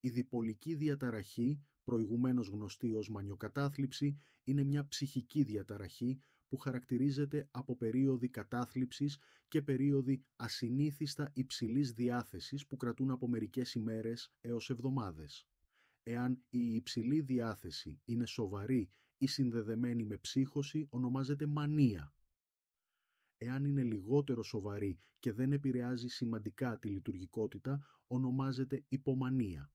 Η διπολική διαταραχή, προηγουμένως γνωστή ως μανιοκατάθλιψη, είναι μια ψυχική διαταραχή που χαρακτηρίζεται από περίοδοι κατάθλιψης και περίοδοι ασυνήθιστα υψηλής διάθεσης που κρατούν από μερικές ημέρες έως εβδομάδες. Εάν η υψηλή διάθεση είναι σοβαρή ή συνδεδεμένη με ψύχωση, ονομάζεται μανία. Εάν είναι λιγότερο σοβαρή και δεν επηρεάζει σημαντικά τη λειτουργικότητα, ονομάζεται υπομανία.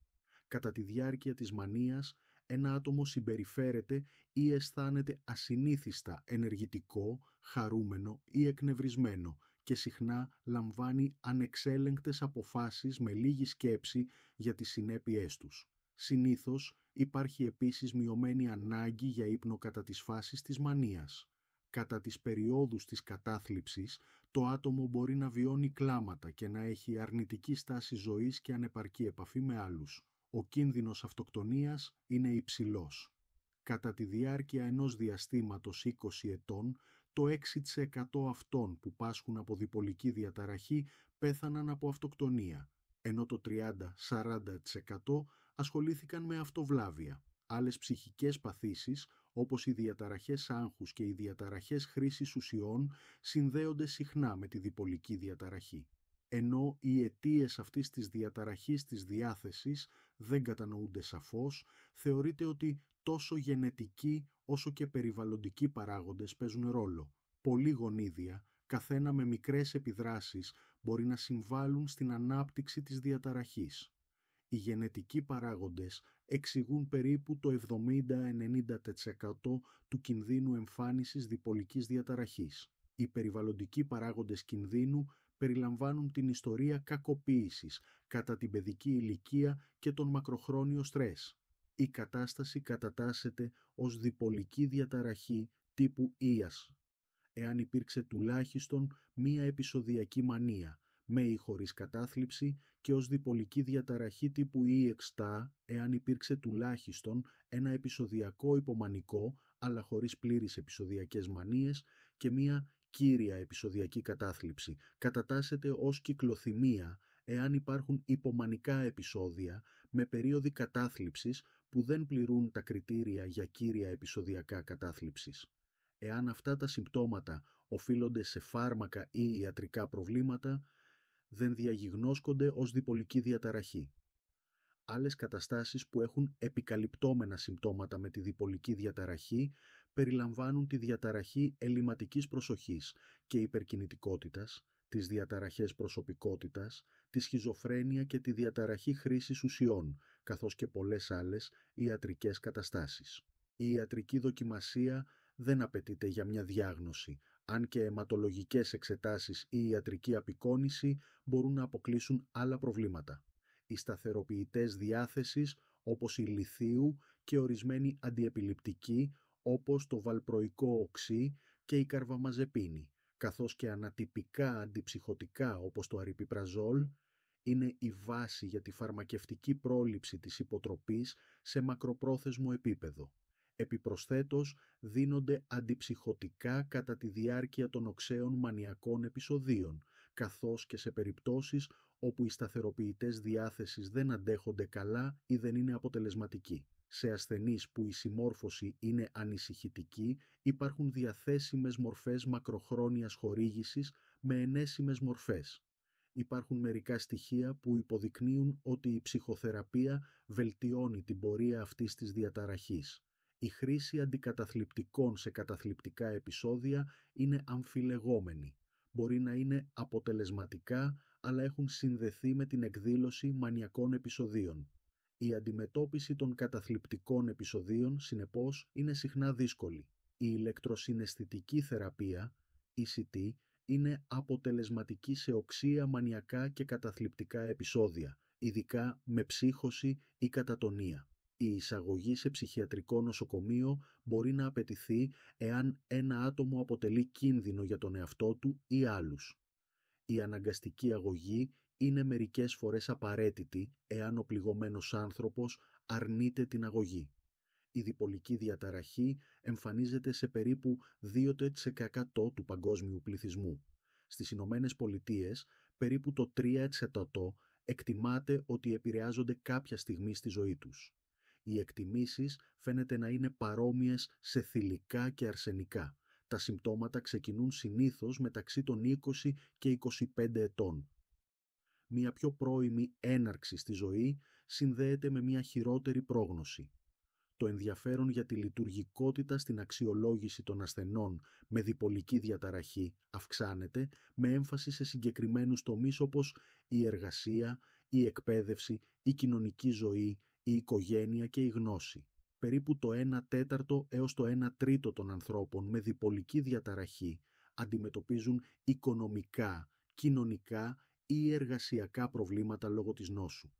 Κατά τη διάρκεια της μανίας, ένα άτομο συμπεριφέρεται ή αισθάνεται ασυνήθιστα ενεργητικό, χαρούμενο ή εκνευρισμένο και συχνά λαμβάνει ανεξέλεγκτες αποφάσεις με λίγη σκέψη για τις συνέπειές τους. Συνήθως υπάρχει επίσης μειωμένη ανάγκη για ύπνο κατά τις φάσεις της μανίας. Κατά τις περιόδους της κατάθλιψης, το άτομο μπορεί να βιώνει κλάματα και να έχει αρνητική στάση ζωής και ανεπαρκή επαφή με άλλους. Ο κίνδυνος αυτοκτονίας είναι υψηλός. Κατά τη διάρκεια ενός διαστήματος 20 ετών, το 6% αυτών που πάσχουν από διπολική διαταραχή πέθαναν από αυτοκτονία, ενώ το 30-40% ασχολήθηκαν με αυτοβλάβεια. Άλλες ψυχικές παθήσεις, όπως οι διαταραχές άγχους και οι διαταραχές χρήσης ουσιών, συνδέονται συχνά με τη διπολική διαταραχή. Ενώ οι αιτίες αυτής της διαταραχής της διάθεσης δεν κατανοούνται σαφώς, θεωρείται ότι τόσο γενετικοί όσο και περιβαλλοντικοί παράγοντες παίζουν ρόλο. Πολλοί γονίδια, καθένα με μικρές επιδράσεις, μπορεί να συμβάλλουν στην ανάπτυξη της διαταραχής. Οι γενετικοί παράγοντες εξηγούν περίπου το 70-90% του κινδύνου εμφάνισης διπολικής διαταραχής. Οι περιβαλλοντικοί παράγοντες κινδύνου περιλαμβάνουν την ιστορία κακοποίησης κατά την παιδική ηλικία και τον μακροχρόνιο στρες. Η κατάσταση κατατάσσεται ως διπολική διαταραχή τύπου ΙΑΣ, εάν υπήρξε τουλάχιστον μία επεισοδιακή μανία, με ή χωρίς κατάθλιψη, και ως διπολική διαταραχή τύπου EXTA, εάν υπήρξε τουλάχιστον ένα επεισοδιακό υπομανικό, αλλά χωρίς πλήρεις επεισοδιακές μανίες, και μία κύρια επεισοδιακή κατάθλιψη. Κατατάσσεται ως κυκλοθυμία, εάν υπάρχουν υπομανικά επεισόδια με περίοδοι κατάθλιψης που δεν πληρούν τα κριτήρια για κύρια επεισοδιακά κατάθλιψης. Εάν αυτά τα συμπτώματα οφείλονται σε φάρμακα ή ιατρικά προβλήματα, δεν διαγιγνώσκονται ως διπολική διαταραχή. Άλλες καταστάσεις που έχουν επικαλυπτόμενα συμπτώματα με τη διπολική διαταραχή περιλαμβάνουν τη διαταραχή ελλειματικής προσοχής και υπερκινητικότητας, τις διαταραχές προσωπικότητας, τη σχιζοφρένεια και τη διαταραχή χρήσης ουσιών, καθώς και πολλές άλλες ιατρικές καταστάσεις. Η ιατρική δοκιμασία δεν απαιτείται για μια διάγνωση, αν και αιματολογικές εξετάσεις ή ιατρική απεικόνηση μπορούν να αποκλείσουν άλλα προβλήματα. Οι σταθεροποιητές διάθεσης, όπως η λιθίου, και ορισμένοι αντιεπιληπτικοί, όπως το βαλπροϊκό οξύ και η καρβαμαζεπίνη, καθώς και ανατυπικά αντιψυχωτικά, όπως το αριπιπραζόλ, είναι η βάση για τη φαρμακευτική πρόληψη της υποτροπής σε μακροπρόθεσμο επίπεδο. Επιπροσθέτως, δίνονται αντιψυχωτικά κατά τη διάρκεια των οξέων μανιακών επεισοδίων, καθώς και σε περιπτώσεις όπου οι σταθεροποιητές διάθεσης δεν αντέχονται καλά ή δεν είναι αποτελεσματικοί. Σε ασθενείς που η συμμόρφωση είναι ανησυχητική, υπάρχουν διαθέσιμες μορφές μακροχρόνιας χορήγησης με ενέσιμες μορφές. Υπάρχουν μερικά στοιχεία που υποδεικνύουν ότι η ψυχοθεραπεία βελτιώνει την πορεία αυτής της διαταραχής. Η χρήση αντικαταθλιπτικών σε καταθλιπτικά επεισόδια είναι αμφιλεγόμενη. Μπορεί να είναι αποτελεσματικά, αλλά έχουν συνδεθεί με την εκδήλωση μανιακών επεισοδίων. Η αντιμετώπιση των καταθλιπτικών επεισοδίων, συνεπώς, είναι συχνά δύσκολη. Η ηλεκτροσυναισθητική θεραπεία, ECT, είναι αποτελεσματική σε οξεία μανιακά και καταθλιπτικά επεισόδια, ειδικά με ψύχωση ή κατατονία. Η εισαγωγή σε ψυχιατρικό νοσοκομείο μπορεί να απαιτηθεί εάν ένα άτομο αποτελεί κίνδυνο για τον εαυτό του ή άλλους. Η αναγκαστική αγωγή είναι μερικές φορές απαραίτητη εάν ο πληγωμένος άνθρωπος αρνείται την αγωγή. Η διπολική διαταραχή εμφανίζεται σε περίπου 2% του παγκόσμιου πληθυσμού. Στις Ηνωμένες Πολιτείες, περίπου το 3% εκτιμάται ότι επηρεάζονται κάποια στιγμή στη ζωή τους. Οι εκτιμήσεις φαίνεται να είναι παρόμοιες σε θηλυκά και αρσενικά. Τα συμπτώματα ξεκινούν συνήθως μεταξύ των 20 και 25 ετών. Μια πιο πρώιμη έναρξη στη ζωή συνδέεται με μια χειρότερη πρόγνωση. Το ενδιαφέρον για τη λειτουργικότητα στην αξιολόγηση των ασθενών με διπολική διαταραχή αυξάνεται με έμφαση σε συγκεκριμένους τομείς όπως η εργασία, η εκπαίδευση, η κοινωνική ζωή, η οικογένεια και η γνώση. Περίπου το 1/4 έως το 1/3 των ανθρώπων με διπολική διαταραχή αντιμετωπίζουν οικονομικά, κοινωνικά ή εργασιακά προβλήματα λόγω της νόσου.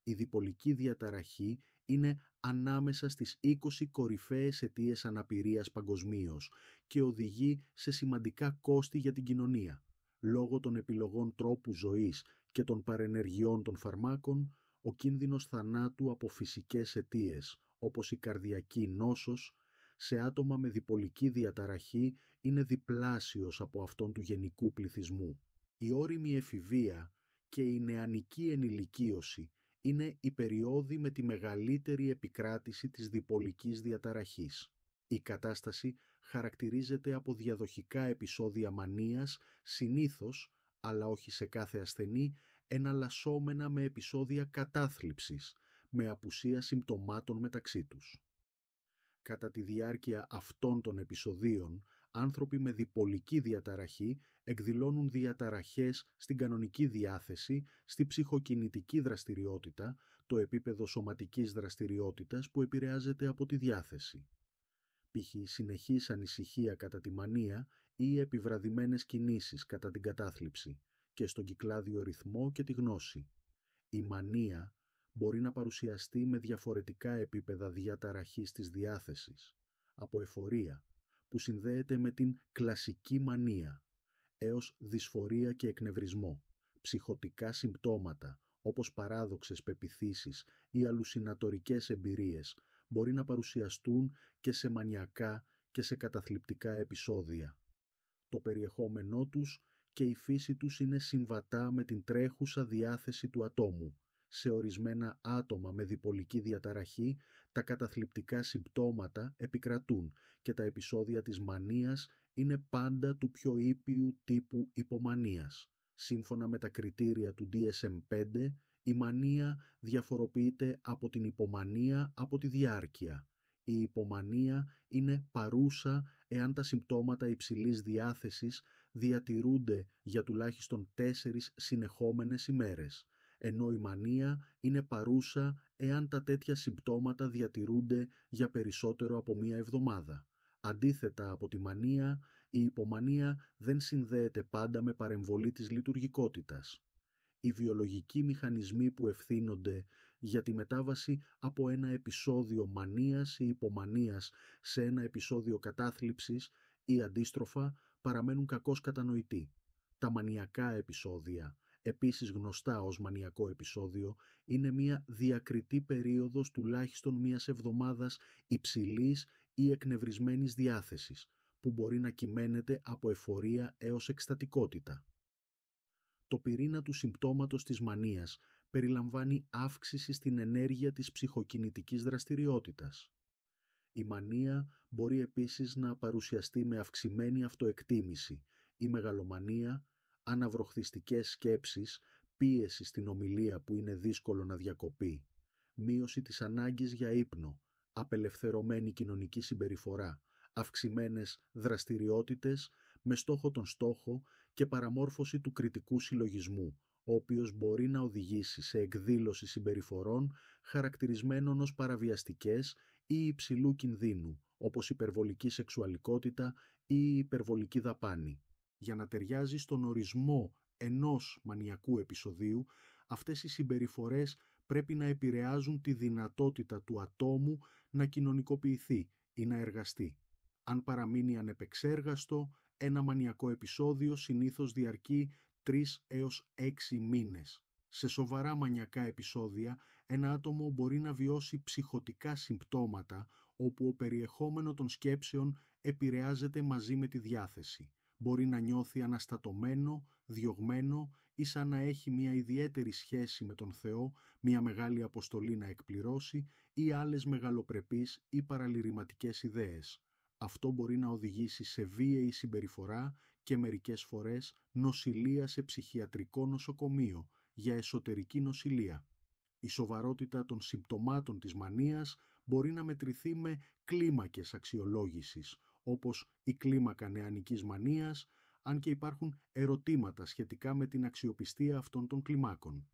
Η διπολική διαταραχή είναι ανάμεσα στις 20 κορυφαίες αιτίες αναπηρίας παγκοσμίως και οδηγεί σε σημαντικά κόστη για την κοινωνία. Λόγω των επιλογών τρόπου ζωής και των παρενεργειών των φαρμάκων, ο κίνδυνος θανάτου από φυσικές αιτίες, όπως η καρδιακή νόσος, σε άτομα με διπολική διαταραχή είναι διπλάσιος από αυτόν του γενικού πληθυσμού. Η ώριμη εφηβεία και η νεανική ενηλικίωση είναι οι περιόδοι με τη μεγαλύτερη επικράτηση της διπολικής διαταραχής. Η κατάσταση χαρακτηρίζεται από διαδοχικά επεισόδια μανίας, συνήθως, αλλά όχι σε κάθε ασθενή, εναλλασσόμενα με επεισόδια κατάθλιψης, με απουσία συμπτωμάτων μεταξύ τους. Κατά τη διάρκεια αυτών των επεισοδίων, άνθρωποι με διπολική διαταραχή εκδηλώνουν διαταραχές στην κανονική διάθεση, στη ψυχοκινητική δραστηριότητα, το επίπεδο σωματικής δραστηριότητας που επηρεάζεται από τη διάθεση. Π.χ. συνεχής ανησυχία κατά τη μανία ή επιβραδυμένες κινήσεις κατά την κατάθλιψη και στον κυκλάδιο ρυθμό και τη γνώση. Η μανία μπορεί να παρουσιαστεί με διαφορετικά επίπεδα διαταραχής της διάθεσης, από εφορία, που συνδέεται με την κλασική μανία, έως δυσφορία και εκνευρισμό, ψυχωτικά συμπτώματα, όπως παράδοξες πεποιθήσεις ή αλλουσινατορικές εμπειρίες, μπορεί να παρουσιαστούν και σε μανιακά και σε καταθλιπτικά επεισόδια. Το περιεχόμενό τους και η φύση τους είναι συμβατά με την τρέχουσα διάθεση του ατόμου. Σε ορισμένα άτομα με διπολική διαταραχή, τα καταθλιπτικά συμπτώματα επικρατούν και τα επεισόδια της μανίας είναι πάντα του πιο ήπιου τύπου υπομανίας. Σύμφωνα με τα κριτήρια του DSM-5, η μανία διαφοροποιείται από την υπομανία από τη διάρκεια. Η υπομανία είναι παρούσα εάν τα συμπτώματα υψηλής διάθεσης διατηρούνται για τουλάχιστον 4 συνεχόμενες ημέρες, ενώ η μανία είναι παρούσα εάν τα τέτοια συμπτώματα διατηρούνται για περισσότερο από 1 εβδομάδα. Αντίθετα από τη μανία, η υπομανία δεν συνδέεται πάντα με παρεμβολή της λειτουργικότητας. Οι βιολογικοί μηχανισμοί που ευθύνονται για τη μετάβαση από ένα επεισόδιο μανίας ή υπομανίας σε ένα επεισόδιο κατάθλιψης ή αντίστροφα παραμένουν κακώς κατανοητοί. Τα μανιακά επεισόδια, επίσης γνωστά ως μανιακό επεισόδιο, είναι μια διακριτή περίοδος τουλάχιστον 1 εβδομάδας υψηλής ή εκνευρισμένης διάθεσης, που μπορεί να κυμαίνεται από εφορία έως εκστατικότητα. Το πυρήνα του συμπτώματος της μανίας περιλαμβάνει αύξηση στην ενέργεια της ψυχοκινητικής δραστηριότητας. Η μανία μπορεί επίσης να παρουσιαστεί με αυξημένη αυτοεκτίμηση, η μεγαλομανία, αναβροχθιστικές σκέψεις, πίεση στην ομιλία που είναι δύσκολο να διακοπεί, μείωση της ανάγκης για ύπνο, απελευθερωμένη κοινωνική συμπεριφορά, αυξημένες δραστηριότητες με στόχο τον στόχο και παραμόρφωση του κριτικού συλλογισμού, ο οποίος μπορεί να οδηγήσει σε εκδήλωση συμπεριφορών χαρακτηρισμένων ως παραβιαστικές ή υψηλού κινδύνου, όπως υπερβολική σεξουαλικότητα ή υπερβολική δαπάνη. Για να ταιριάζει στον ορισμό ενός μανιακού επεισοδίου, αυτές οι συμπεριφορές πρέπει να επηρεάζουν τη δυνατότητα του ατόμου να κοινωνικοποιηθεί ή να εργαστεί. Αν παραμείνει ανεπεξέργαστο, ένα μανιακό επεισόδιο συνήθως διαρκεί 3 έως 6 μήνες. Σε σοβαρά μανιακά επεισόδια, ένα άτομο μπορεί να βιώσει ψυχωτικά συμπτώματα, όπου ο περιεχόμενο των σκέψεων επηρεάζεται μαζί με τη διάθεση. Μπορεί να νιώθει αναστατωμένο, διωγμένο ή σαν να έχει μια ιδιαίτερη σχέση με τον Θεό, μια μεγάλη αποστολή να εκπληρώσει ή άλλες μεγαλοπρεπείς ή παραλυρηματικές ιδέες. Αυτό μπορεί να οδηγήσει σε βίαιη συμπεριφορά και μερικές φορές νοσηλεία σε ψυχιατρικό νοσοκομείο για εσωτερική νοσηλεία. Η σοβαρότητα των συμπτωμάτων της μανίας μπορεί να μετρηθεί με κλίμακες αξιολόγησης, όπως η κλίμακα νεανικής μανίας, αν και υπάρχουν ερωτήματα σχετικά με την αξιοπιστία αυτών των κλιμάκων.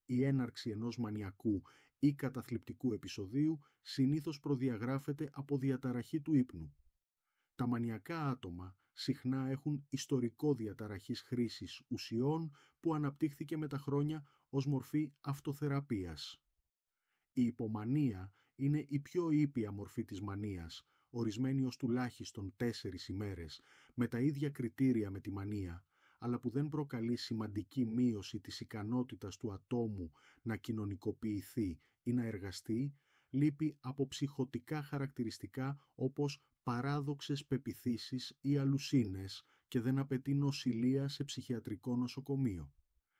Η έναρξη ενός μανιακού ή καταθλιπτικού επεισοδίου συνήθως προδιαγράφεται από διαταραχή του ύπνου. Τα μανιακά άτομα συχνά έχουν ιστορικό διαταραχής χρήσης ουσιών που αναπτύχθηκε με τα χρόνια ως μορφή αυτοθεραπείας. Η υπομανία είναι η πιο ήπια μορφή της μανίας, ορισμένη ως τουλάχιστον 4 ημέρες, με τα ίδια κριτήρια με τη μανία, αλλά που δεν προκαλεί σημαντική μείωση της ικανότητας του ατόμου να κοινωνικοποιηθεί ή να εργαστεί, λείπει από ψυχωτικά χαρακτηριστικά όπως παράδοξες πεποιθήσεις ή αλουσίνες και δεν απαιτεί νοσηλεία σε ψυχιατρικό νοσοκομείο.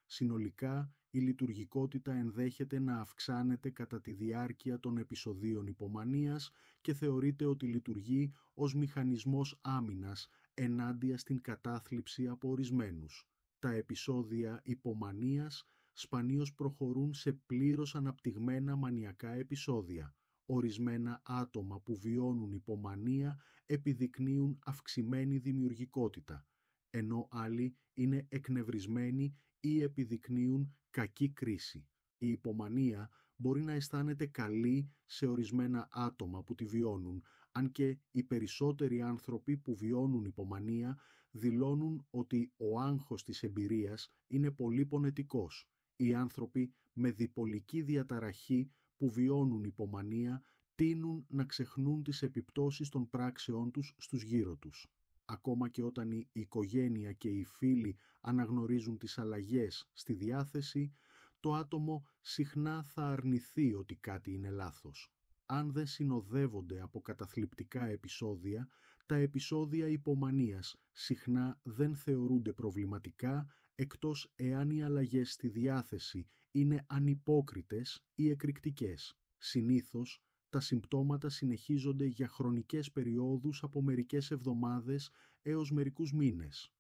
Συνολικά, η λειτουργικότητα ενδέχεται να αυξάνεται κατά τη διάρκεια των επεισοδίων υπομανίας και θεωρείται ότι λειτουργεί ως μηχανισμός άμυνας ενάντια στην κατάθλιψη από ορισμένους. Τα επεισόδια υπομανίας σπανίως προχωρούν σε πλήρως αναπτυγμένα μανιακά επεισόδια. Ορισμένα άτομα που βιώνουν υπομανία επιδεικνύουν αυξημένη δημιουργικότητα, ενώ άλλοι είναι εκνευρισμένοι ή επιδεικνύουν κακή κρίση. Η υπομανία μπορεί να αισθάνεται καλή σε ορισμένα άτομα που τη βιώνουν, αν και οι περισσότεροι άνθρωποι που βιώνουν υπομανία δηλώνουν ότι ο άγχος της εμπειρίας είναι πολύ πονετικός. Οι άνθρωποι με διπολική διαταραχή που βιώνουν υπομανία τείνουν να ξεχνούν τις επιπτώσεις των πράξεών τους στους γύρω τους. Ακόμα και όταν η οικογένεια και οι φίλοι αναγνωρίζουν τις αλλαγές στη διάθεση, το άτομο συχνά θα αρνηθεί ότι κάτι είναι λάθος. Αν δεν συνοδεύονται από καταθλιπτικά επεισόδια, τα επεισόδια υπομανίας συχνά δεν θεωρούνται προβληματικά, εκτός εάν οι αλλαγές στη διάθεση είναι ανυπόκριτες ή εκρηκτικές. Συνήθως, τα συμπτώματα συνεχίζονται για χρονικές περιόδους από μερικές εβδομάδες έως μερικούς μήνες.